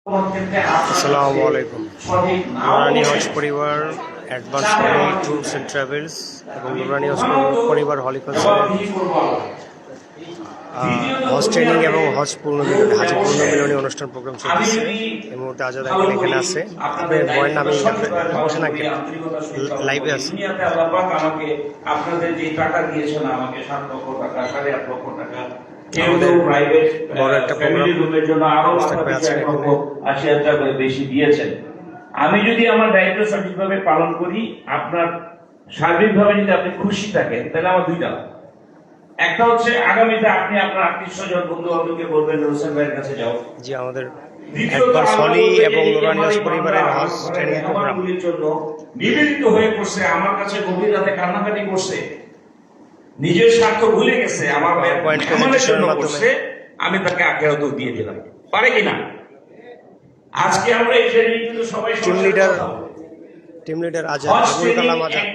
আসসালামু আলাইকুম। নুরানি হজ পরিবার, advance money tours and travels এবং নুরানি হজ পরিবার হলিকন্সের হজ ট্রেনিং এবং হজ পূর্ণমিলনী হাজি পূর্ণমিলনী অনুষ্ঠান প্রোগ্রাম চলতেছে। এই মুহূর্তে আজাদ আঙ্কেল এখানে আছে। আপনার বয়ের নামে বসেন আঙ্কেল, লাইভে আছে। আপনাদের যে টাকা দিয়েছেন আমাকে 7 লক্ষ টাকা 8.5 লক্ষ টাকা আমাদের বড় একটা প্রোগ্রাম জন্য আরো 80,000 টাকা বেশি দিয়েছেন। আমি যদি আমার দায়িত্ব সঠিকভাবে পালন করি, আপনার সার্বিকভাবে যদি আপনি খুশি থাকেন, তাহলে আমার দুইটা, একটা হচ্ছে আগামীতে আপনি আপনার আত্মীয় স্বজন বন্ধু বান্ধবকে বলবেন হোসেন ভাইয়ের কাছে যাও। জি, আমাদের অ্যাডভান্স হলি এবং নুরানি হজ পরিবারের হজ ট্রেনিং প্রোগ্রামের জন্য নিবেদিত হয়ে পড়ছে, আমার কাছে গভীর রাতে কান্নাকাটি করছে, নিজের স্বার্থ ভুলে গেছে, আমার করছে, আমি তাকে আখেরাত দিয়ে দিলাম, পারে কিনা? আজকে আমরা এই ট্রেনিং কিন্তু সবাই টিম লিডার আজাদ আবুল কালাম আজাদ